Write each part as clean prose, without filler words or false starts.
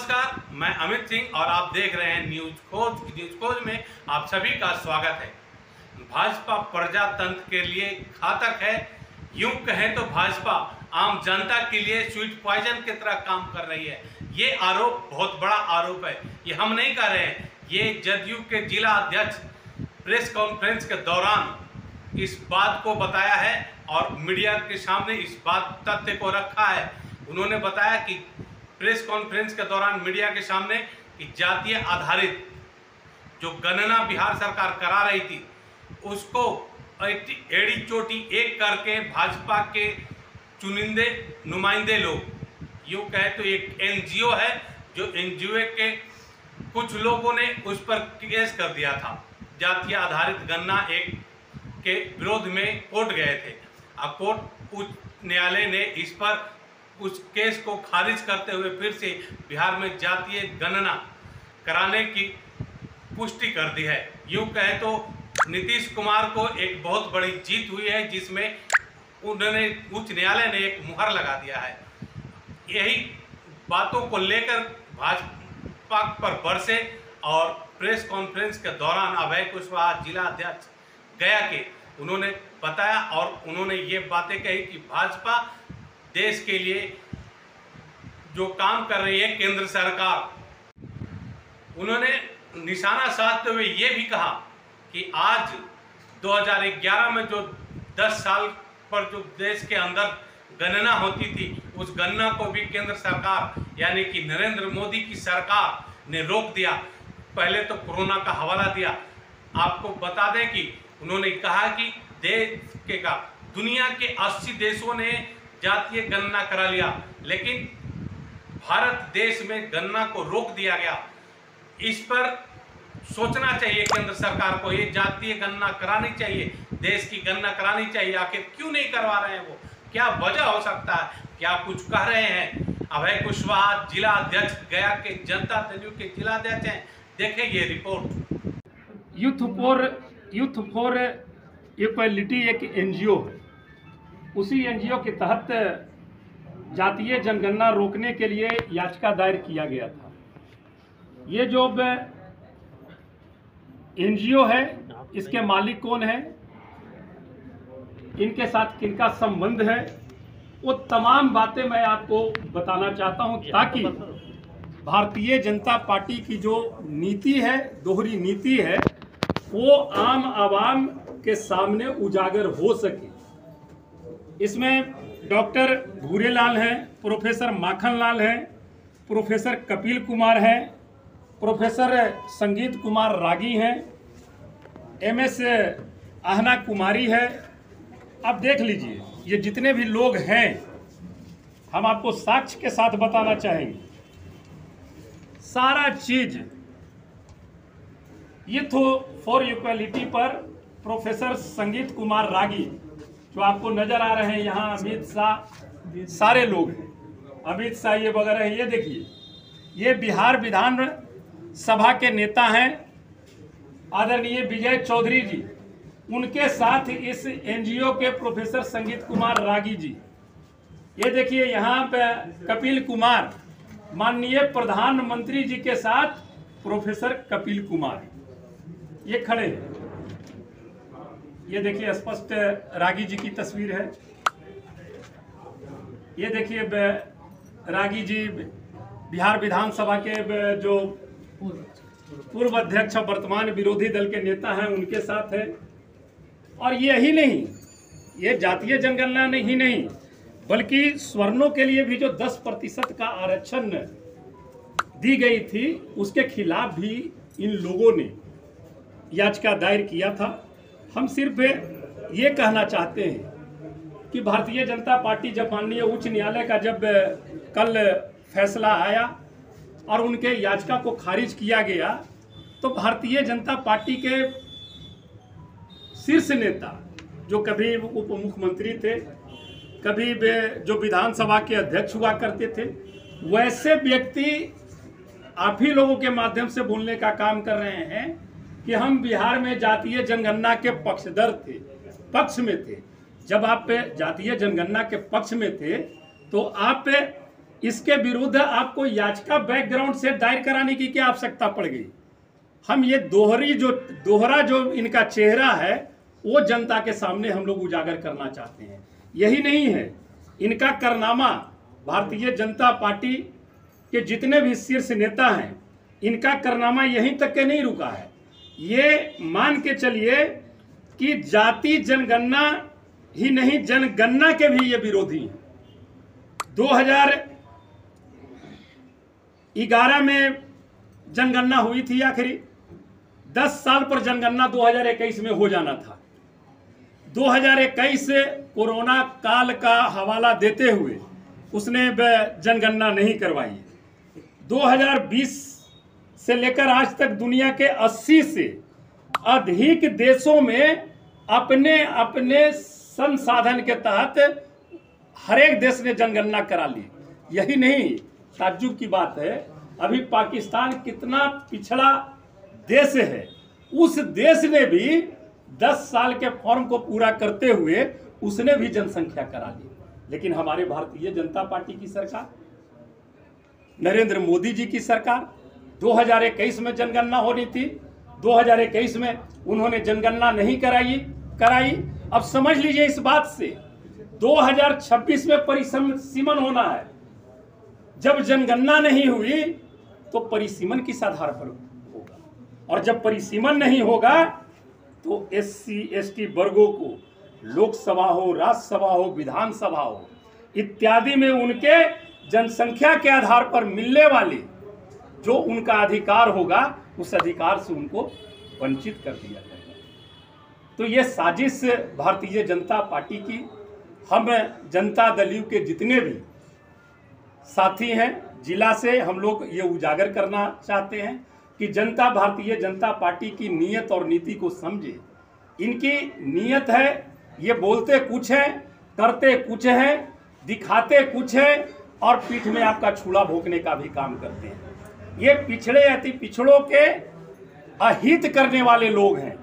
नमस्कार, मैं अमित सिंह और आप देख रहे हैं न्यूज खोज में आप सभी का स्वागत है। भाजपा प्रजातंत्र के लिए घातक है। यूं कहें तो भाजपा आम जनता के लिए स्वीट पॉइजन की तरह काम कर रही है। ये आरोप बहुत बड़ा आरोप है। ये हम नहीं कर रहे हैं, ये जदयू के जिला अध्यक्ष प्रेस कॉन्फ्रेंस के दौरान इस बात को बताया है और मीडिया के सामने इस बात तथ्य को रखा है। उन्होंने बताया कि प्रेस कॉन्फ्रेंस के दौरान मीडिया के सामने कि जातीय आधारित जो गणना बिहार सरकार करा रही थी उसको एड़ी चोटी एक करके भाजपा के चुनिंदे नुमाइंदे लोग, यूँ कहे तो एक एनजीओ है, जो एनजीओ के कुछ लोगों ने उस पर केस कर दिया था। जातीय आधारित गणना एक के विरोध में कोर्ट गए थे। अब कोर्ट उच्च न्यायालय ने इस पर उस केस को खारिज करते हुए फिर से बिहार में जातीय गणना कराने की पुष्टि कर दी है। यूँ कहे तो नीतीश कुमार को एक बहुत बड़ी जीत हुई है, जिसमें उन्होंने उच्च न्यायालय ने एक मुहर लगा दिया है। यही बातों को लेकर भाजपा पर बरसे और प्रेस कॉन्फ्रेंस के दौरान अभय कुशवाहा जिला अध्यक्ष गया के उन्होंने बताया और उन्होंने ये बातें कही कि भाजपा देश के लिए जो काम कर रही है केंद्र सरकार, उन्होंने निशाना साधते हुए ये भी कहा कि आज 2011 में जो 10 साल पर जो देश के अंदर गणना होती थी, उस गणना को भी केंद्र सरकार यानी कि नरेंद्र मोदी की सरकार ने रोक दिया। पहले तो कोरोना का हवाला दिया। आपको बता दें कि उन्होंने कहा कि देश के का दुनिया के 80 देशों ने जातीय गणना करा लिया, लेकिन भारत देश में गणना को रोक दिया गया। इस पर सोचना चाहिए केंद्र सरकार को, ये जातीय गणना करानी चाहिए, देश की गणना करानी चाहिए। आखिर क्यों नहीं करवा रहे हैं वो, क्या वजह हो सकता है, क्या कुछ कह रहे हैं? अभय कुशवाहा जिला अध्यक्ष गया के जनता दल के जिला अध्यक्ष हैं। देखें ये रिपोर्ट। यूथ फॉर इक्वलिटी एक एनजीओ है। उसी एनजीओ के तहत जातीय जनगणना रोकने के लिए याचिका दायर किया गया था। ये जो एनजीओ है, इसके मालिक कौन है, इनके साथ किनका संबंध है, वो तमाम बातें मैं आपको बताना चाहता हूं, ताकि भारतीय जनता पार्टी की जो नीति है, दोहरी नीति है, वो आम आवाम के सामने उजागर हो सके। इसमें डॉक्टर भूरेलाल हैं, प्रोफेसर माखनलाल हैं, प्रोफेसर कपिल कुमार हैं, प्रोफेसर संगीत कुमार रागी हैं, एमएस आहना कुमारी है। आप देख लीजिए, ये जितने भी लोग हैं, हम आपको साक्ष्य के साथ बताना चाहेंगे। सारा चीज यूथ फॉर इक्वलिटी पर प्रोफेसर संगीत कुमार रागी, जो आपको नजर आ रहे हैं यहाँ, अमित शाह, सारे लोग हैं, अमित शाह ये वगैरह है। ये देखिए, ये बिहार विधान सभा के नेता हैं, आदरणीय विजय चौधरी जी, उनके साथ इस एनजीओ के प्रोफेसर संगीत कुमार रागी जी। ये देखिए यहाँ पे कपिल कुमार, माननीय प्रधानमंत्री जी के साथ प्रोफेसर कपिल कुमार ये खड़े हैं। ये देखिए स्पष्ट रागी जी की तस्वीर है। ये देखिए रागी जी बिहार विधानसभा के जो पूर्व अध्यक्ष और वर्तमान विरोधी दल के नेता हैं, उनके साथ है। और यही नहीं, ये जातीय जनगणना ही नहीं, बल्कि स्वर्णों के लिए भी जो 10% का आरक्षण दी गई थी, उसके खिलाफ भी इन लोगों ने याचिका दायर किया था। हम सिर्फ ये कहना चाहते हैं कि भारतीय जनता पार्टी, जब माननीय उच्च न्यायालय का जब कल फैसला आया और उनके याचिका को खारिज किया गया, तो भारतीय जनता पार्टी के शीर्ष नेता, जो कभी उप मुख्यमंत्री थे, कभी जो विधानसभा के अध्यक्ष हुआ करते थे, वैसे व्यक्ति आप ही लोगों के माध्यम से बोलने का काम कर रहे हैं कि हम बिहार में जातीय जनगणना के पक्षधर थे, पक्ष में थे। जब आप जातीय जनगणना के पक्ष में थे, तो आप इसके विरुद्ध आपको याचिका बैकग्राउंड से दायर कराने की क्या आवश्यकता पड़ गई? हम ये दोहरा जो इनका चेहरा है वो जनता के सामने हम लोग उजागर करना चाहते हैं। यही नहीं है, इनका कारनामा, भारतीय जनता पार्टी के जितने भी शीर्ष नेता हैं, इनका कारनामा यहीं तक के नहीं रुका है। ये मान के चलिए कि जाति जनगणना ही नहीं, जनगणना के भी ये विरोधी हैं। 2011 में जनगणना हुई थी आखिरी, 10 साल पर जनगणना 2021 में हो जाना था। 2021 से कोरोना काल का हवाला देते हुए उसने जनगणना नहीं करवाई। 2020 से लेकर आज तक दुनिया के 80 से अधिक देशों में अपने अपने संसाधन के तहत हर एक देश ने जनगणना करा ली। यही नहीं, ताज्जुब की बात है, अभी पाकिस्तान कितना पिछड़ा देश है, उस देश ने भी 10 साल के फॉर्म को पूरा करते हुए उसने भी जनसंख्या करा ली। लेकिन हमारे भारतीय जनता पार्टी की सरकार, नरेंद्र मोदी जी की सरकार, 2021 में जनगणना होनी थी, 2021 में उन्होंने जनगणना नहीं कराई। अब समझ लीजिए इस बात से 2026 में परिसीमन होना है। जब जनगणना नहीं हुई तो परिसीमन किस आधार पर होगा? और जब परिसीमन नहीं होगा तो SC ST वर्गों को लोकसभा हो, राज्यसभा हो, विधानसभा हो इत्यादि में उनके जनसंख्या के आधार पर मिलने वाले जो उनका अधिकार होगा, उस अधिकार से उनको वंचित कर दिया जाएगा। तो ये साजिश भारतीय जनता पार्टी की, हम जनता दल के जितने भी साथी हैं जिला से, हम लोग ये उजागर करना चाहते हैं कि जनता भारतीय जनता पार्टी की नीयत और नीति को समझे। इनकी नीयत है, ये बोलते कुछ है, करते कुछ है, दिखाते कुछ है और पीठ में आपका छुरा भोंकने का भी काम करते हैं। ये पिछड़े अति पिछड़ों के अहित करने वाले लोग हैं।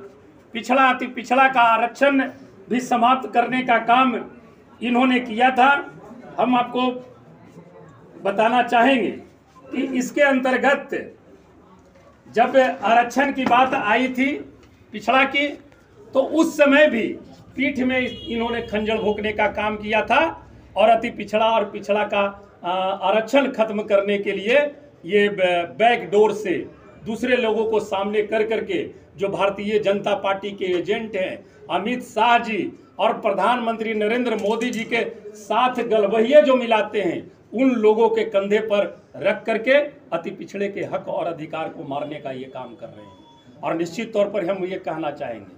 पिछड़ा अति पिछड़ा का आरक्षण भी समाप्त करने का काम इन्होंने किया था। हम आपको बताना चाहेंगे कि इसके अंतर्गत जब आरक्षण की बात आई थी पिछड़ा की, तो उस समय भी पीठ में इन्होंने खंजर भोंकने का काम किया था और अति पिछड़ा और पिछड़ा का आरक्षण खत्म करने के लिए ये बैकडोर से दूसरे लोगों को सामने कर करके जो भारतीय जनता पार्टी के एजेंट हैं अमित शाह जी और प्रधानमंत्री नरेंद्र मोदी जी के साथ गलबहिए जो मिलाते हैं, उन लोगों के कंधे पर रख करके अति पिछड़े के हक और अधिकार को मारने का ये काम कर रहे हैं। और निश्चित तौर पर हम ये कहना चाहेंगे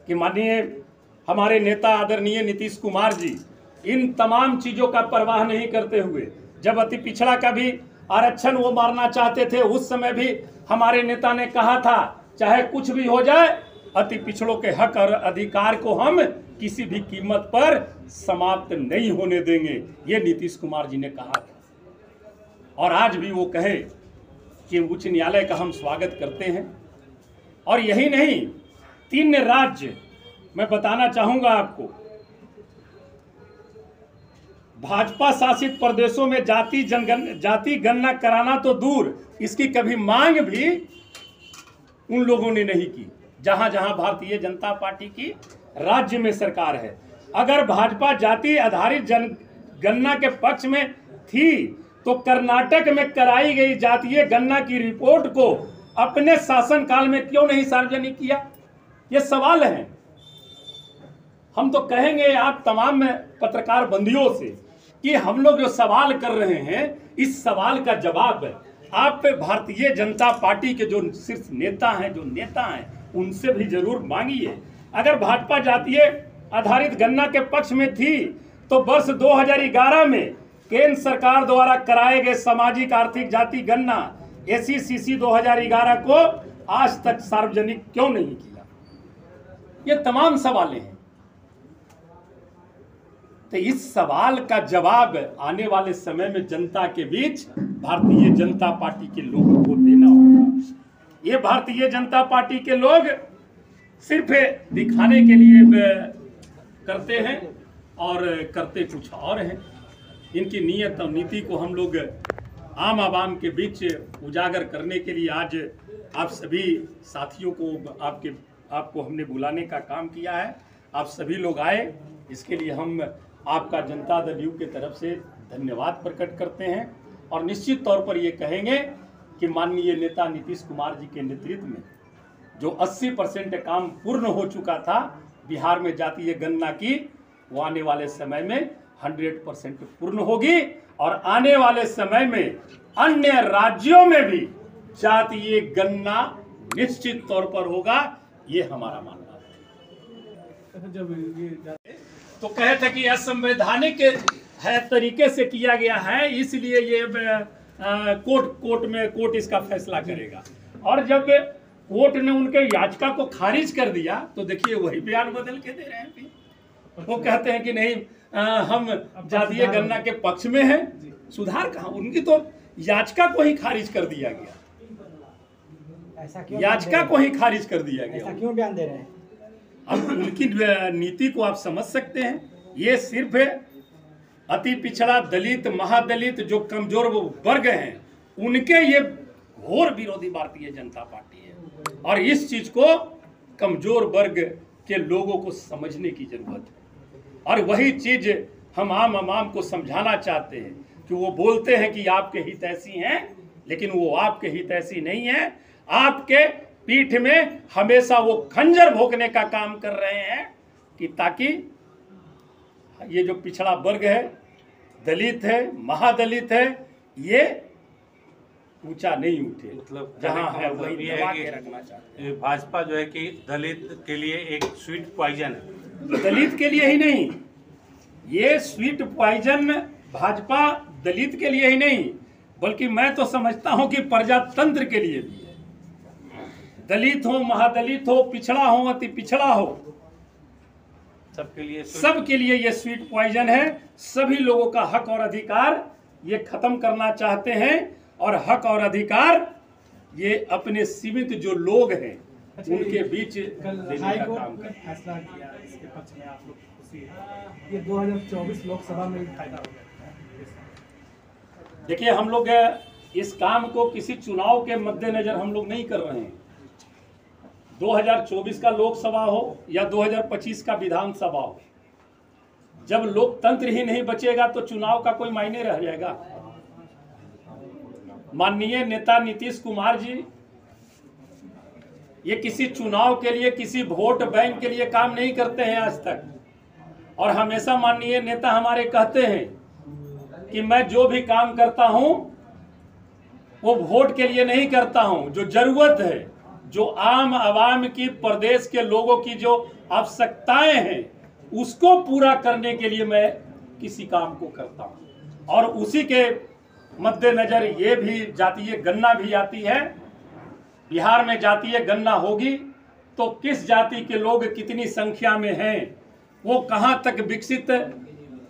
कि माननीय हमारे नेता आदरणीय नीतीश कुमार जी इन तमाम चीज़ों का परवाह नहीं करते हुए, जब अति पिछड़ा का भी आरक्षण वो मारना चाहते थे, उस समय भी हमारे नेता ने कहा था चाहे कुछ भी हो जाए, अति पिछड़ों के हक और अधिकार को हम किसी भी कीमत पर समाप्त नहीं होने देंगे, ये नीतीश कुमार जी ने कहा था। और आज भी वो कहे कि उच्च न्यायालय का हम स्वागत करते हैं। और यही नहीं, 3 राज्य मैं बताना चाहूंगा आपको, भाजपा शासित प्रदेशों में जाति गणना कराना तो दूर, इसकी कभी मांग भी उन लोगों ने नहीं की जहां जहां भारतीय जनता पार्टी की राज्य में सरकार है। अगर भाजपा जाति आधारित जनगणना के पक्ष में थी तो कर्नाटक में कराई गई जातीय गणना की रिपोर्ट को अपने शासनकाल में क्यों नहीं सार्वजनिक किया? ये सवाल है। हम तो कहेंगे आप तमाम पत्रकार बंधुओं से कि हम लोग जो सवाल कर रहे हैं, इस सवाल का जवाब आप भारतीय जनता पार्टी के जो शीर्ष नेता हैं उनसे भी जरूर मांगिए। अगर भाजपा जातीय आधारित गणना के पक्ष में थी तो वर्ष 2011 में केंद्र सरकार द्वारा कराए गए सामाजिक आर्थिक जाति गणना SCCC 2011 को आज तक सार्वजनिक क्यों नहीं किया? ये तमाम सवाल हैं। तो इस सवाल का जवाब आने वाले समय में जनता के बीच भारतीय जनता पार्टी के लोगों को देना होगा। ये भारतीय जनता पार्टी के लोग सिर्फ दिखाने के लिए करते हैं और करते कुछ और हैं। इनकी नीयत और नीति को हम लोग आम आवाम के बीच उजागर करने के लिए आज आप सभी साथियों को आपको हमने बुलाने का काम किया है। आप सभी लोग आए, इसके लिए हम आपका जनता दल यू के तरफ से धन्यवाद प्रकट करते हैं और निश्चित तौर पर ये कहेंगे कि माननीय नेता नीतीश कुमार जी के नेतृत्व में जो 80% काम पूर्ण हो चुका था बिहार में जातीय गणना की, वो आने वाले समय में 100% पूर्ण होगी और आने वाले समय में अन्य राज्यों में भी जातीय गणना निश्चित तौर पर होगा, ये हमारा मानना है। तो कहे थे कि असंवैधानिक है तरीके से किया गया है, इसलिए ये कोर्ट इसका फैसला करेगा। और जब कोर्ट ने उनके याचिका को खारिज कर दिया तो देखिए वही बयान बदल के दे रहे हैं। वो कहते हैं कि नहीं हम जातीय गणना के पक्ष में हैं। सुधार कहाँ? उनकी तो याचिका को ही खारिज कर दिया गया। याचिका को ही खारिज कर दिया गया। ऐसा क्यों बयान दे रहे हैं? अब उनकी नीति को आप समझ सकते हैं। ये सिर्फ अति पिछड़ा, दलित, महादलित जो कमजोर वर्ग हैं उनके ये घोर विरोधी भारतीय जनता पार्टी है और इस चीज को कमजोर वर्ग के लोगों को समझने की जरूरत है। और वही चीज हम आम आवाम को समझाना चाहते हैं कि वो बोलते हैं कि आपके हितैषी हैं, लेकिन वो आपके हितैषी नहीं है। आपके पीठ में हमेशा वो खंजर भोंकने का काम कर रहे हैं कि ताकि ये जो पिछड़ा वर्ग है, दलित है, महादलित है, ये ऊंचा नहीं उठे। मतलब जहां है मतलब वही ये दबा है के कि रखना चाहते भाजपा जो है कि दलित के लिए एक स्वीट पॉइजन है। हैं। दलित के लिए ही नहीं, ये स्वीट पॉइजन भाजपा दलित के लिए ही नहीं, बल्कि मैं तो समझता हूं कि प्रजातंत्र के लिए भी है। दलित हो, महादलित हो, पिछड़ा हो, अति पिछड़ा हो, सबके लिए ये स्वीट पॉइजन है। सभी लोगों का हक और अधिकार ये खत्म करना चाहते हैं और हक और अधिकार ये अपने सीमित जो लोग हैं उनके बीच देने का हाईकोर्ट काम ने करते हैं। फैसला किया, इसके पक्ष में आप लोग खुशी है? ये 2024 लोकसभा में भी फायदा हो गया। देखिए, हम लोग इस काम को किसी चुनाव के मद्देनजर हम लोग नहीं कर रहे हैं। 2024 का लोकसभा हो या 2025 का विधानसभा हो, जब लोकतंत्र ही नहीं बचेगा तो चुनाव का कोई मायने रह जाएगा। माननीय नेता नीतीश कुमार जी ये किसी चुनाव के लिए, किसी वोट बैंक के लिए काम नहीं करते हैं आज तक। और हमेशा माननीय नेता हमारे कहते हैं कि मैं जो भी काम करता हूं वो वोट के लिए नहीं करता हूं, जो जरूरत है, जो आम आवाम की, प्रदेश के लोगों की जो आवश्यकताएं हैं उसको पूरा करने के लिए मैं किसी काम को करता हूं। और उसी के मद्देनजर ये भी जातीय गणना भी आती है। बिहार में जातीय गणना होगी तो किस जाति के लोग कितनी संख्या में हैं, वो कहां तक विकसित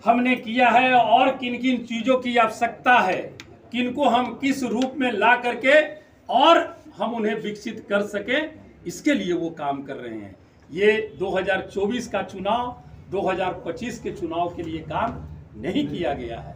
हमने किया है और किन किन चीज़ों की आवश्यकता है, किनको हम किस रूप में ला करके और हम उन्हें विकसित कर सकें, इसके लिए वो काम कर रहे हैं। ये 2024 का चुनाव 2025 के चुनाव के लिए काम नहीं किया गया है।